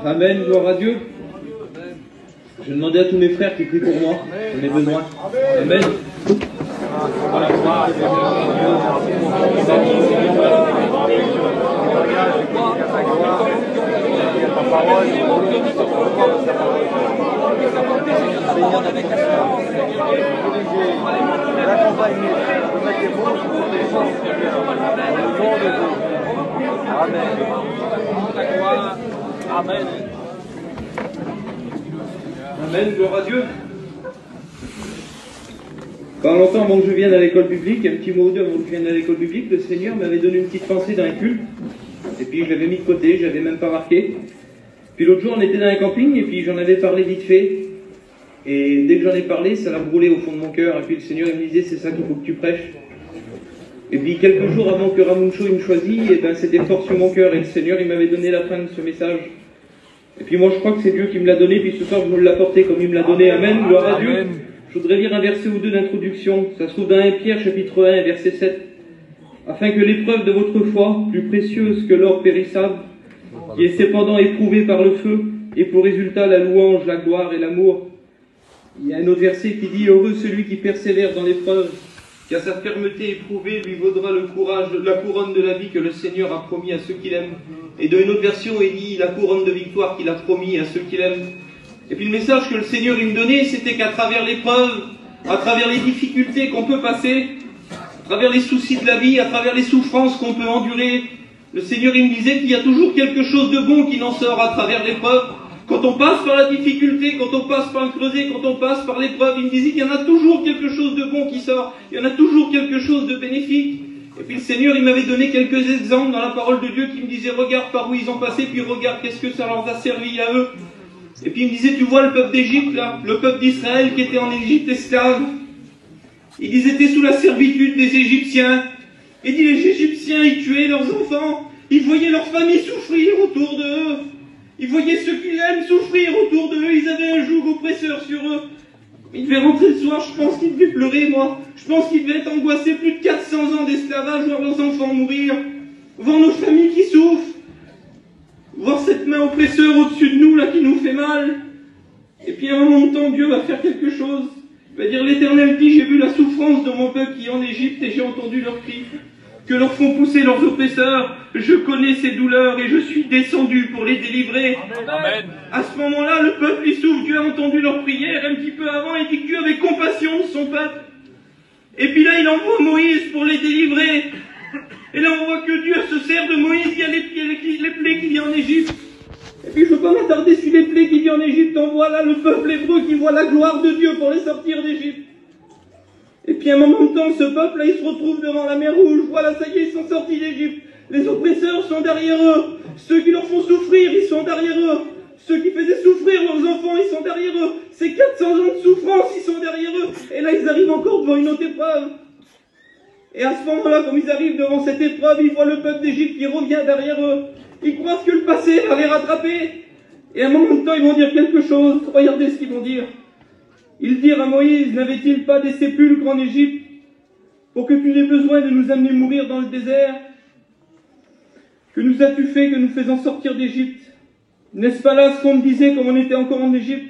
Amen, gloire à Dieu. Je demandais à tous mes frères qui prient pour moi, j'en ai besoin. Amen. Amen. Amen, gloire à Dieu. Pas longtemps avant que je vienne à l'école publique, un petit mot ou deux avant que je vienne à l'école publique, le Seigneur m'avait donné une petite pensée d'un culte, et puis je l'avais mis de côté, je l'avais même pas marqué. Puis l'autre jour, on était dans un camping, et puis j'en avais parlé vite fait, et dès que j'en ai parlé, ça l'a brûlé au fond de mon cœur, et puis le Seigneur il me disait, c'est ça qu'il faut que tu prêches. Et puis quelques jours avant que Ramuncho il me choisisse, et ben c'était fort sur mon cœur, et le Seigneur il m'avait donné la fin de ce message. Et puis moi je crois que c'est Dieu qui me l'a donné, puis ce soir je veux l'apporter comme il me l'a donné. Amen, gloire à Dieu. Je voudrais lire un verset ou deux d'introduction. Ça se trouve dans 1 Pierre chapitre 1, verset 7. Afin que l'épreuve de votre foi, plus précieuse que l'or périssable, qui est cependant éprouvé par le feu, ait pour résultat la louange, la gloire et l'amour. Il y a un autre verset qui dit, heureux celui qui persévère dans l'épreuve, car sa fermeté éprouvée lui vaudra le courage, la couronne de la vie que le Seigneur a promis à ceux qu'il aime. Et dans une autre version, il dit la couronne de victoire qu'il a promis à ceux qu'il aime. Et puis le message que le Seigneur il me donnait, c'était qu'à travers l'épreuve, à travers les difficultés qu'on peut passer, à travers les soucis de la vie, à travers les souffrances qu'on peut endurer, le Seigneur il me disait qu'il y a toujours quelque chose de bon qui en sort à travers l'épreuve. Quand on passe par la difficulté, quand on passe par le creuset, quand on passe par l'épreuve, il me disait qu'il y en a toujours quelque chose de bon qui sort, il y en a toujours quelque chose de bénéfique. Et puis le Seigneur, il m'avait donné quelques exemples dans la parole de Dieu qui me disait, regarde par où ils ont passé, puis regarde qu'est-ce que ça leur a servi à eux. Et puis il me disait, tu vois le peuple d'Égypte là, le peuple d'Israël qui était en Égypte esclave. Ils étaient sous la servitude des Égyptiens. Et dit, les Égyptiens, ils tuaient leurs enfants, ils voyaient leurs familles souffrir autour d'eux. Ils voyaient ceux qu'ils aiment souffrir autour d'eux, ils avaient un joug oppresseur sur eux. Ils devaient rentrer le soir, je pense qu'ils devaient pleurer, moi. Je pense qu'ils devaient être angoissés, plus de 400 ans d'esclavage, voir leurs enfants mourir, voir nos familles qui souffrent, voir cette main oppresseur au-dessus de nous, là, qui nous fait mal. Et puis à un moment de temps, Dieu va faire quelque chose. Il va dire, l'Éternel dit, j'ai vu la souffrance de mon peuple qui est en Égypte et j'ai entendu leurs cris, que leur font pousser leurs oppresseurs. Je connais ces douleurs et je suis descendu pour les délivrer. Amen. À ce moment-là, le peuple, il souffre. Dieu a entendu leur prière. Un petit peu avant, il dit que Dieu avait compassion de son peuple. Et puis là, il envoie Moïse pour les délivrer. Et là, on voit que Dieu se sert de Moïse. Il y a les plaies qu'il y a en Égypte. Et puis, je ne veux pas m'attarder sur les plaies qu'il y a en Égypte. On voit là le peuple hébreu qui voit la gloire de Dieu pour les sortir d'Égypte. Et puis, à un moment de temps, ce peuple-là, il se retrouve devant la mer Rouge. Voilà, ça y est, ils sont sortis d'Égypte. Les oppresseurs sont derrière eux. Ceux qui leur font souffrir, ils sont derrière eux. Ceux qui faisaient souffrir leurs enfants, ils sont derrière eux. Ces 400 ans de souffrance, ils sont derrière eux. Et là, ils arrivent encore devant une autre épreuve. Et à ce moment-là, comme ils arrivent devant cette épreuve, ils voient le peuple d'Égypte qui revient derrière eux. Ils croient que le passé va les rattraper. Et à un moment de temps, ils vont dire quelque chose. Regardez ce qu'ils vont dire. Ils dirent à Moïse, n'avait-il pas des sépulcres en Égypte pour que tu n'aies besoin de nous amener mourir dans le désert? Que nous as-tu fait que nous faisons sortir d'Égypte? N'est-ce pas là ce qu'on me disait comme on était encore en Égypte?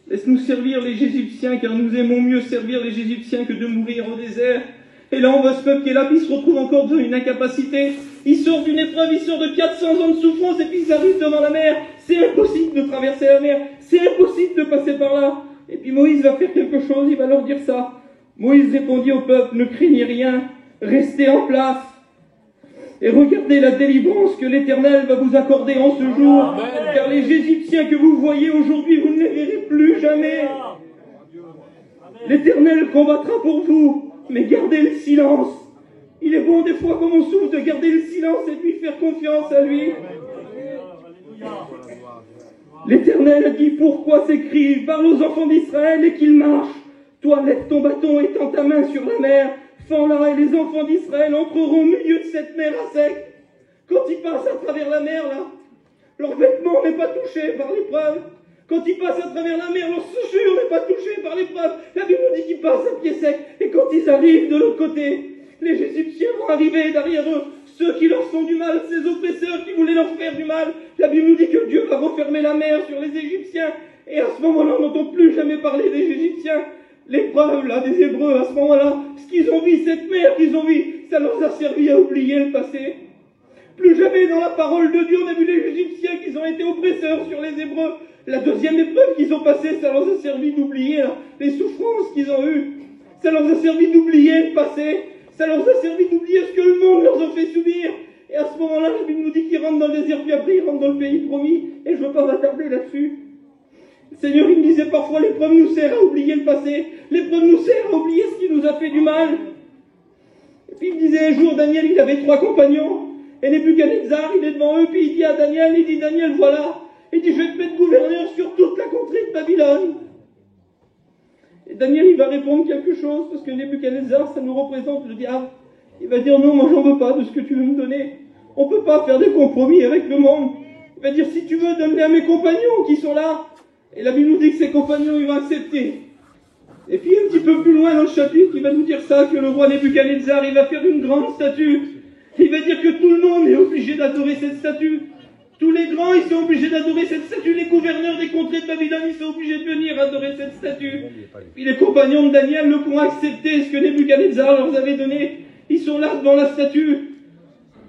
Laisse-nous servir les Égyptiens, car nous aimons mieux servir les Égyptiens que de mourir au désert. Et là, on voit ce peuple qui est là, puis il se retrouve encore dans une incapacité. Il sort d'une épreuve, il sort de 400 ans de souffrance, et puis ils arrivent devant la mer. C'est impossible de traverser la mer, c'est impossible de passer par là. Et puis Moïse va faire quelque chose, il va leur dire ça. Moïse répondit au peuple, ne craignez rien, restez en place. Et regardez la délivrance que l'Éternel va vous accorder en ce jour. Amen. Car les Égyptiens que vous voyez aujourd'hui, vous ne les verrez plus jamais. L'Éternel combattra pour vous, mais gardez le silence. Il est bon des fois, comme on souffre, de garder le silence et de lui faire confiance à lui. L'Éternel a dit, pourquoi ces cris? Parle aux enfants d'Israël et qu'ils marchent. Toi, lève ton bâton et tends ta main sur la mer. Fends-la et les enfants d'Israël entreront au milieu de cette mer à sec. Quand ils passent à travers la mer, là, leur vêtement n'est pas touché par l'épreuve. Quand ils passent à travers la mer, leur chaussure n'est pas touchée par l'épreuve. La Bible nous dit qu'ils passent à pied sec. Et quand ils arrivent de l'autre côté, les Égyptiens vont arriver derrière eux. ceux qui leur font du mal, ces oppresseurs qui voulaient leur faire du mal. La Bible nous dit que Dieu va refermer la mer sur les Égyptiens. Et à ce moment-là, on n'entend plus jamais parler des Égyptiens. L'épreuve, là, des Hébreux, à ce moment-là, ce qu'ils ont vu, cette mer qu'ils ont vue, ça leur a servi à oublier le passé. Plus jamais dans la parole de Dieu, on a vu les Égyptiens qui ont été oppresseurs sur les Hébreux. La deuxième épreuve qu'ils ont passée, ça leur a servi d'oublier les souffrances qu'ils ont eues. Ça leur a servi d'oublier le passé. Ça leur a servi d'oublier ce que le monde leur a fait subir. Et à ce moment-là, la Bible nous dit qu'ils rentrent dans le désert, puis après ils rentrent dans le pays promis. Et je ne veux pas m'attarder là-dessus. Le Seigneur, il me disait parfois, l'épreuve nous sert à oublier le passé. L'épreuve nous sert à oublier ce qui nous a fait du mal. Et puis il me disait un jour, Daniel, il avait 3 compagnons. Et Nebuchadnezzar, il est devant eux, puis il dit à Daniel, Daniel, voilà. Il dit, je vais te mettre gouverneur sur toute la contrée de Babylone. Et Daniel, il va répondre quelque chose, parce que Nebuchadnezzar, ça nous représente le diable. Il va dire, non, moi j'en veux pas de ce que tu veux me donner. On peut pas faire des compromis avec le monde. Il va dire, si tu veux, donne-les à mes compagnons qui sont là. Et la Bible nous dit que ses compagnons, ils vont accepter. Et puis un petit peu plus loin dans le chapitre, il va nous dire ça, que le roi Nebuchadnezzar, il va faire une grande statue. Il va dire que tout le monde est obligé d'adorer cette statue. Tous les grands, ils sont obligés d'adorer cette statue. Les gouverneurs des contrées de Babylone, ils sont obligés de venir adorer cette statue. Puis les compagnons de Daniel ne pourront accepter ce que Nebuchadnezzar leur avait donné. Ils sont là devant la statue.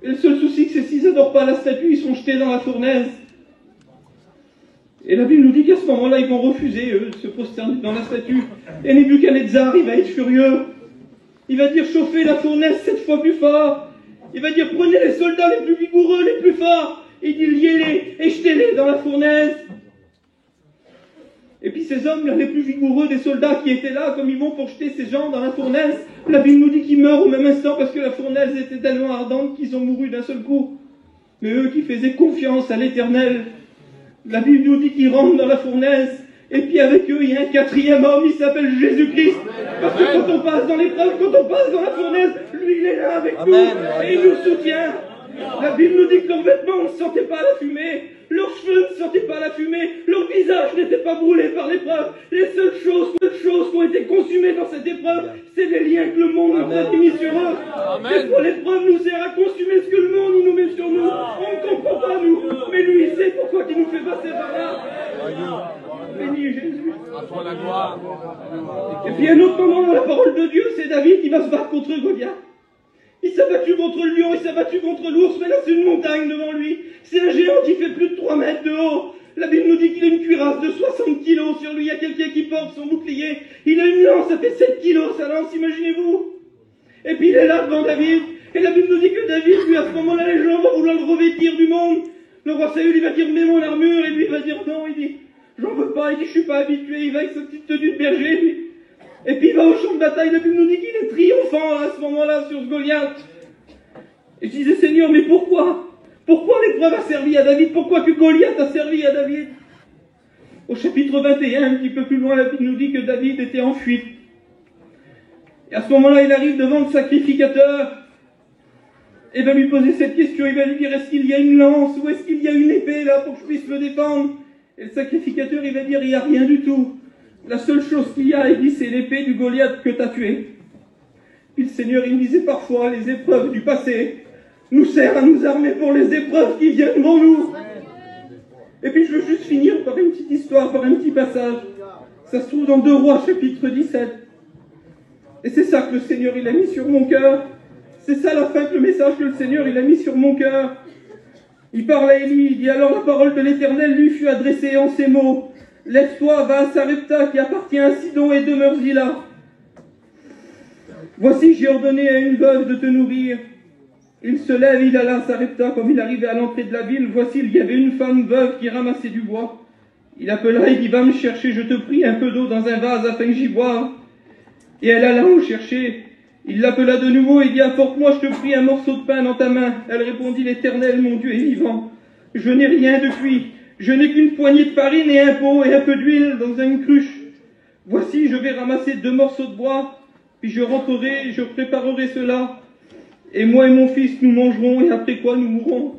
Et le seul souci, c'est s'ils n'adorent pas la statue, ils sont jetés dans la fournaise. Et la Bible nous dit qu'à ce moment-là, ils vont refuser, eux, de se prosterner dans la statue. Et Nebuchadnezzar, il va être furieux. Il va dire, chauffez la fournaise 7 fois plus fort. Il va dire, prenez les soldats les plus vigoureux, les plus forts. Il dit, liez-les et jetez-les dans la fournaise. Et puis ces hommes, les plus vigoureux des soldats qui étaient là, comme ils vont pour jeter ces gens dans la fournaise, la Bible nous dit qu'ils meurent au même instant parce que la fournaise était tellement ardente qu'ils ont mouru d'un seul coup. Mais eux qui faisaient confiance à l'Éternel, la Bible nous dit qu'ils rentrent dans la fournaise, et puis avec eux, il y a un 4e homme, il s'appelle Jésus-Christ. Parce que quand on passe dans l'épreuve, quand on passe dans la fournaise, lui, il est là avec nous, et il nous soutient. La Bible nous dit que leurs vêtements ne sentaient pas la fumée, leurs cheveux ne sentaient pas la fumée, leur visage n'était pas brûlé par l'épreuve. Les seules choses qui ont été consumées dans cette épreuve, c'est les liens que le monde nous a mis sur eux. Des fois, l'épreuve nous sert à consumer ce que le monde nous met sur nous. On ne comprend pas, nous, mais lui, il sait pourquoi il nous fait passer par là. Béni Jésus. À toi la gloire. Et puis, à un autre moment dans la parole de Dieu, c'est David qui va se battre contre Goliath. Il s'est battu contre le lion, il s'est battu contre l'ours, mais là c'est une montagne devant lui. C'est un géant qui fait plus de 3 mètres de haut. La Bible nous dit qu'il a une cuirasse de 60 kilos sur lui. Il y a quelqu'un qui porte son bouclier. Il a une lance, ça fait 7 kilos sa lance, imaginez-vous. Et puis il est là devant David. Et la Bible nous dit que David, lui, à ce moment-là, les gens vont vouloir le revêtir du monde. Le roi Saül, il va dire, mets mon armure. Et lui, il va dire, non, il dit, j'en veux pas. Il dit, je suis pas habitué. Il va avec sa petite tenue de berger, lui. Et puis il va au champ de bataille, la Bible nous dit qu'il est triomphant à ce moment-là sur ce Goliath. Et je disais, Seigneur, mais pourquoi? Pourquoi l'épreuve a servi à David? Pourquoi que Goliath a servi à David? Au chapitre 21, un petit peu plus loin, la Bible nous dit que David était en fuite. Et à ce moment-là, il arrive devant le sacrificateur et va lui poser cette question. Il va lui dire, est-ce qu'il y a une lance ou est-ce qu'il y a une épée là pour que je puisse me défendre? Et le sacrificateur, il va dire, il n'y a rien du tout. La seule chose qu'il y a, il dit, c'est l'épée du Goliath que tu as tué. Puis le Seigneur, il me disait parfois, les épreuves du passé nous servent à nous armer pour les épreuves qui viennent devant nous. Et puis je veux juste finir par une petite histoire, par un petit passage. Ça se trouve dans 2 Rois, chapitre 17. Et c'est ça que le Seigneur, il a mis sur mon cœur. C'est ça la fin, le message que le Seigneur, il a mis sur mon cœur. Il parle à Élie, il dit, alors la parole de l'Éternel lui fut adressée en ces mots. Lève-toi, va à Sarepta qui appartient à Sidon et demeure-y là. Voici, j'ai ordonné à une veuve de te nourrir. Il se lève, il alla à Sarepta, comme il arrivait à l'entrée de la ville. Voici, il y avait une femme veuve qui ramassait du bois. Il appela et dit, va me chercher, je te prie, un peu d'eau dans un vase afin que j'y boive. Et elle alla en chercher. Il l'appela de nouveau et dit, apporte-moi, je te prie, un morceau de pain dans ta main. Elle répondit, l'Éternel, mon Dieu est vivant. Je n'ai rien depuis. Je n'ai qu'une poignée de farine et un pot et un peu d'huile dans une cruche. Voici, je vais ramasser 2 morceaux de bois, puis je rentrerai et je préparerai cela. Et moi et mon fils, nous mangerons, et après quoi nous mourrons.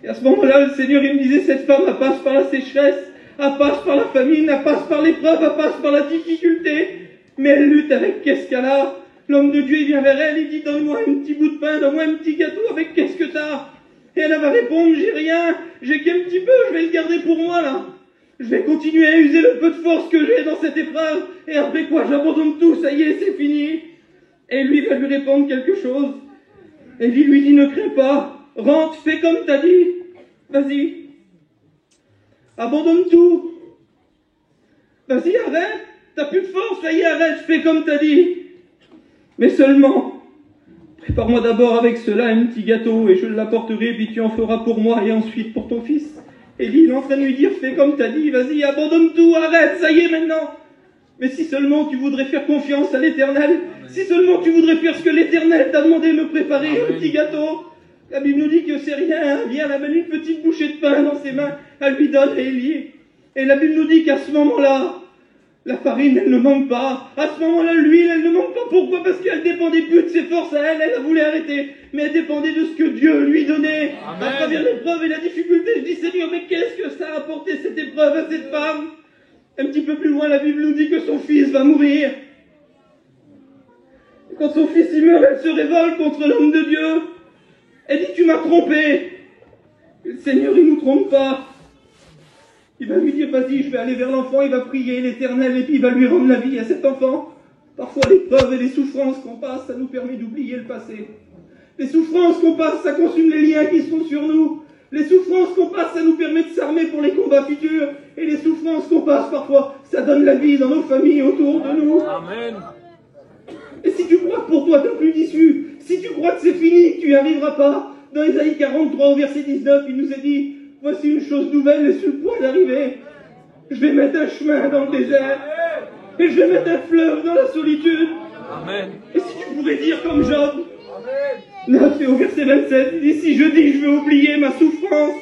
Et à ce moment-là, le Seigneur, il me disait, cette femme, elle passe par la sécheresse, elle passe par la famine, elle passe par l'épreuve, elle passe par la difficulté, mais elle lutte avec qu'est-ce qu'elle a? L'homme de Dieu, il vient vers elle, il dit, donne-moi un petit bout de pain, donne-moi un petit gâteau, avec qu'est-ce que t'as? Et elle va répondre, j'ai rien, j'ai qu'un petit peu, je vais le garder pour moi, là. Je vais continuer à user le peu de force que j'ai dans cette épreuve, et après quoi, j'abandonne tout, ça y est, c'est fini. Et lui va lui répondre quelque chose. Élie lui dit, ne crains pas, rentre, fais comme t'as dit, vas-y. Abandonne tout. Vas-y, arrête, t'as plus de force, ça y est, arrête, fais comme t'as dit. Mais seulement, prépare-moi d'abord avec cela un petit gâteau, et je l'apporterai, puis tu en feras pour moi, et ensuite pour ton fils. Élie, il est en train de lui dire, fais comme t'as dit, vas-y, abandonne tout, arrête, ça y est maintenant. Mais si seulement tu voudrais faire confiance à l'Éternel, si seulement tu voudrais faire ce que l'Éternel t'a demandé de me préparer, un petit gâteau. La Bible nous dit que c'est rien, viens, elle amène une petite bouchée de pain dans ses mains, elle lui donne à Élie. Et la Bible nous dit qu'à ce moment-là, la farine, elle ne manque pas. À ce moment-là, l'huile, elle ne manque pas. Pourquoi? Parce qu'elle dépendait plus de ses forces à elle, elle voulait arrêter. Mais elle dépendait de ce que Dieu lui donnait. Amen. À travers l'épreuve et la difficulté, je dis, Seigneur, mais qu'est-ce que ça a apporté cette épreuve à cette femme? Un petit peu plus loin, la Bible nous dit que son fils va mourir. Et quand son fils il meurt, elle se révolte contre l'homme de Dieu. Elle dit, tu m'as trompé. Et le Seigneur, il ne nous trompe pas. Il va lui dire, vas-y, je vais aller vers l'enfant, il va prier l'Éternel, et puis il va lui rendre la vie à cet enfant. Parfois, l'épreuve et les souffrances qu'on passe, ça nous permet d'oublier le passé. Les souffrances qu'on passe, ça consume les liens qui sont sur nous. Les souffrances qu'on passe, ça nous permet de s'armer pour les combats futurs. Et les souffrances qu'on passe, parfois, ça donne la vie dans nos familles autour de nous. Amen. Et si tu crois que pour toi, tu n'as plus d'issue, si tu crois que c'est fini, que tu n'y arriveras pas, dans Ésaïe 43, au verset 19, il nous a dit, voici une chose nouvelle est sur le point d'arriver. Je vais mettre un chemin dans le désert. Et je vais mettre un fleuve dans la solitude. Amen. Et si tu pouvais dire comme Job, 9 et au verset 27, il dit, si je dis que je veux oublier ma souffrance,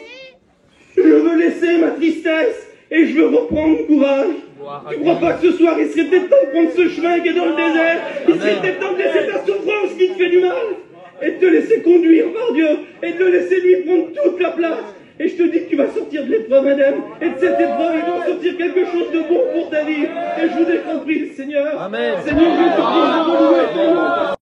je veux laisser ma tristesse et je veux reprendre courage. Tu crois pas que ce soir, il serait peut-être temps de prendre ce chemin qui est dans le désert? Il serait peut-être temps de laisser ta souffrance qui te fait du mal et de te laisser conduire par Dieu et de le laisser lui prendre toute la place. Et je te dis que tu vas sortir de l'épreuve, madame, et de cette épreuve, il doit sortir quelque chose de bon pour ta vie. Et je vous ai compris, Seigneur. Amen. Seigneur, je te prie de me louer ton nom.